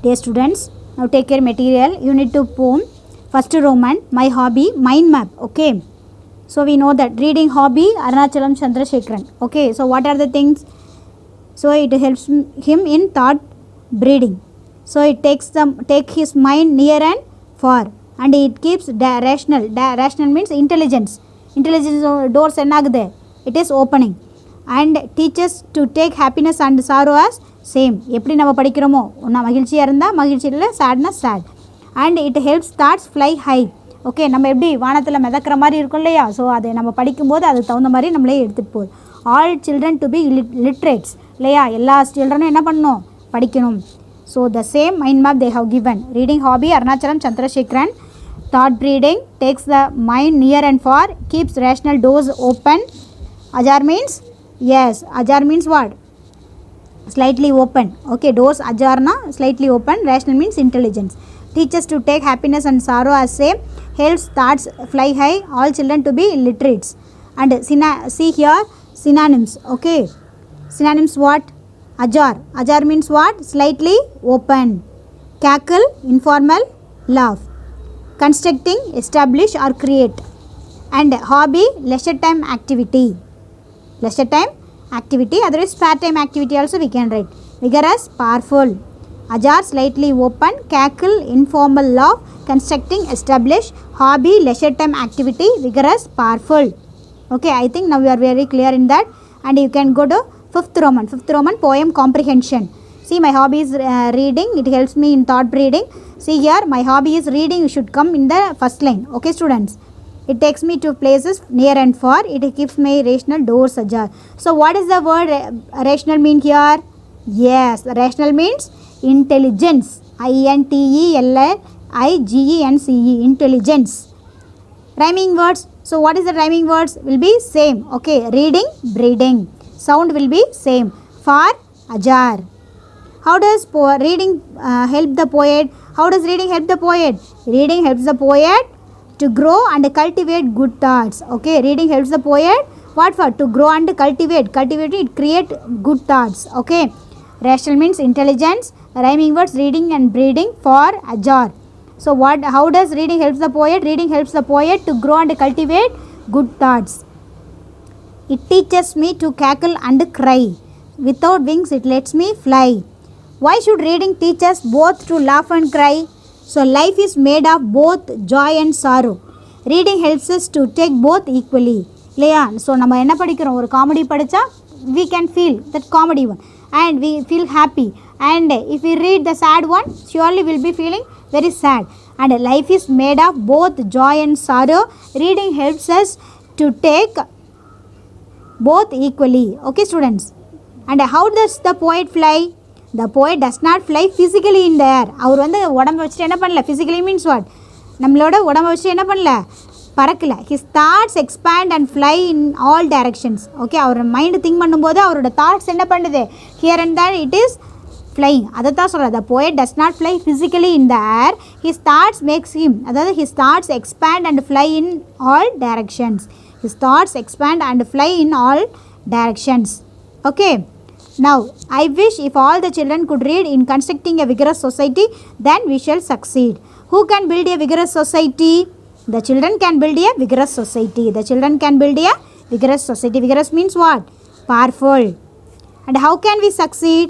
Dear students, now take your material. Unit 2 poem. First Roman, my hobby, mind map. Okay. So we know that reading hobby, Arunachalam Chandrasekharan. Okay. So what are the things? So it helps him in thought breeding. So it take his mind near and far, and it keeps rational. Rational means intelligence. Intelligence doors enagde. It is opening, and teaches to take happiness and sorrow as same. எப்படி நம்ம படிக்கிறோமோ மகிழ்ச்சியாக இருந்தால் மகிழ்ச்சி இல்லை, sadness sad. And it helps thoughts fly high. Okay, நம்ம எப்படி வானத்தில் மிதக்கிற மாதிரி இருக்கும் இல்லையா? ஸோ அதை நம்ம படிக்கும்போது அதுக்கு தகுந்த மாதிரி நம்மளே எடுத்துகிட்டு போகுது. All children to be literates இல்லையா? எல்லா சில்ட்ரனும் என்ன பண்ணணும்? படிக்கணும். So the same mind map they have given. Reading hobby Arunachalam Chandrasekaran. Thought breeding takes the mind near and far, keeps rational doors open. Ajar means yes. Ajar means what? Slightly open. Okay, doors ajar na slightly open. Rational means intelligence. Teaches to take happiness and sorrow as same. Helps thoughts fly high. All children to be literates. And see here synonyms. Okay, synonyms what? Ajar. Ajar means what? Slightly open. Cackle, informal, laugh. Constructing, establish or create. And hobby, leisure time activity. Leisure time activity, otherwise spare time activity also we can write. Vigorous, powerful. Ajar, slightly open. Cackle, informal laugh. Constructing, establish. Hobby, leisure time activity. Vigorous, powerful. Okay, I think now we are very clear in that. And you can go to fifth Roman. Fifth Roman, poem comprehension. See, my hobby is reading. It helps me in thought breeding. See here, my hobby is reading. You should come in the first line. Okay, students. It takes me to places near and far. It keeps my rational doors ajar. So, what is the word rational mean here? Yes, rational means intelligence. INTELLIGENCE. Intelligence. Rhyming words. So, what is the rhyming words? Will be same. Okay, reading, breeding. Sound will be same. Far, ajar. How does reading help the poet? How does reading help the poet? Reading helps the poet to grow and cultivate good thoughts. Okay, reading helps the poet what for? To grow and cultivate. Cultivate it, create good thoughts. Okay, rational means intelligence. Rhyming words reading and breeding. For ajar. So what? How does reading helps the poet? Reading helps the poet to grow and cultivate good thoughts. It teaches me to cackle and cry. Without wings, it lets me fly. Why should reading teach us both to laugh and cry? So life is made of both joy and sorrow. Reading helps us to take both equally. இல்லையா? So நம்ம என்ன படிக்கிறோம்? ஒரு comedy படித்தா we can feel that comedy one and we feel happy. And if we read the sad one, surely we'll be feeling very sad. And life is made of both joy and sorrow. Reading helps us to take both equally. Okay, students. And how does the poet fly? The poet does not fly physically in the air. அவர் வந்து உடம்பை வச்சுட்டு என்ன பண்ணல? Physically means what? நம்மளோட உடம்பை வச்சுட்டு என்ன பண்ணல? பறக்கல. His thoughts expand and fly in all directions. Okay, அவர் மைண்ட் திங்க் பண்ணும்போது அவரோட தாட்ஸ் என்ன பண்ணுது? Here and there it is flying. அதை தான் சொல்கிறது. The poet does not fly physically in the air. His thoughts makes him, அதாவது his thoughts expand and fly in all directions. His thoughts expand and fly in all directions. Okay. Now, I wish if all the children could read in constructing a vigorous society, then we shall succeed. Who can build a vigorous society? The children can build a vigorous society. The children can build a vigorous society. Vigorous means what? Powerful. And how can we succeed?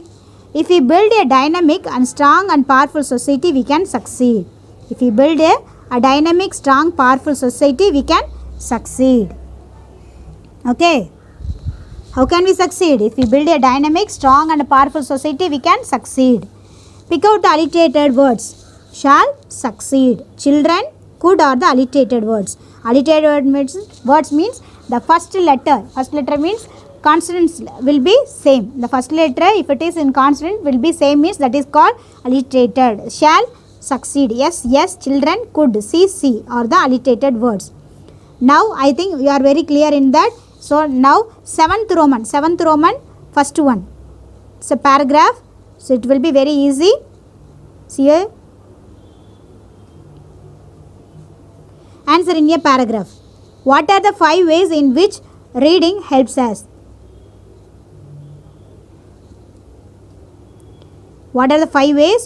If we build a dynamic and strong and powerful society, we can succeed. If we build a dynamic, strong, powerful society, we can succeed. Okay. How can we succeed? If we build a dynamic, strong and powerful society, we can succeed. Pick out the alliterated words. Shall succeed. Children, could are the alliterated words. Alliterated words means the first letter. First letter means consonants will be same. The first letter, if it is in consonant, will be same means that is called alliterated. Shall succeed. Yes, yes. Children, could, see are the alliterated words. Now, I think you are very clear in that. So now seventh Roman, first one. It's a paragraph, so it will be very easy. See here. Answer in a paragraph. What are the 5 ways in which reading helps us? What are the 5 ways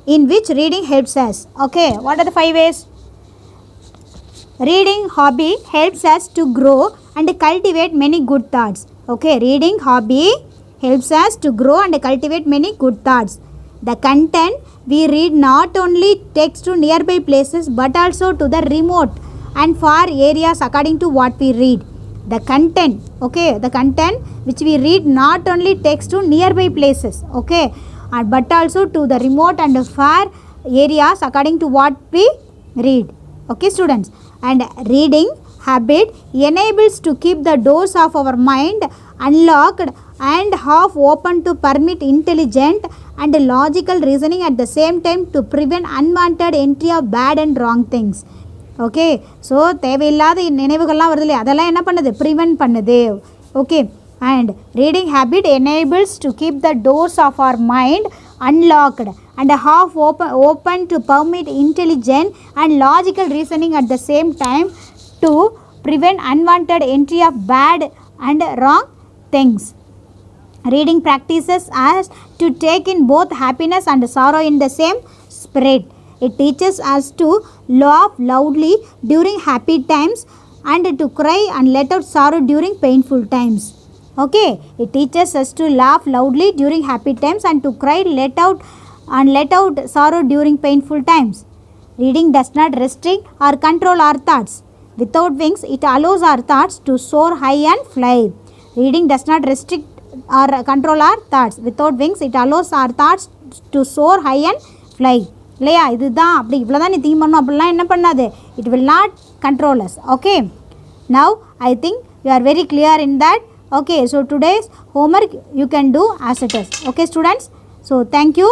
in which reading helps us. Okay, what are the 5 ways? Reading hobby helps us to grow and cultivate many good thoughts. Okay, reading hobby helps us to grow and cultivate many good thoughts. The content we read not only takes to nearby places but also to the remote and far areas according to what we read. The content, okay, the content which we read not only takes to nearby places, okay, but also to the remote and far areas according to what we read. Okay, students, and reading habit enables to keep the doors of our mind unlocked and half open to permit intelligent and logical reasoning at the same time to prevent unwanted entry of bad and wrong things. Okay so தேவையில்லாத நினைவுகள்லாம் வருது இல்லையா அதெல்லாம் என்ன பண்ணுது prevent பண்ணுது okay and reading habit enables to keep the doors of our mind unlocked and half open to permit intelligent and logical reasoning at the same time to prevent unwanted entry of bad and wrong things. Reading practices us to take in both happiness and sorrow in the same spirit. It teaches us to laugh loudly during happy times and to cry and let out sorrow during painful times. Okay, it teaches us to laugh loudly during happy times and to cry let out sorrow during painful times. Reading does not restrict or control our thoughts. Without wings, it allows our thoughts to soar high and fly. Reading does not restrict or control our thoughts. Without wings, it allows our thoughts to soar high and fly. இல்லையா இதுதான் அப்படி இவ்வளோ தான் நீ think பண்ணணும் அப்படிலாம் என்ன பண்ணாது it will not control us okay now I think you are very clear in that okay so today's homework you can do as it is okay students so thank you.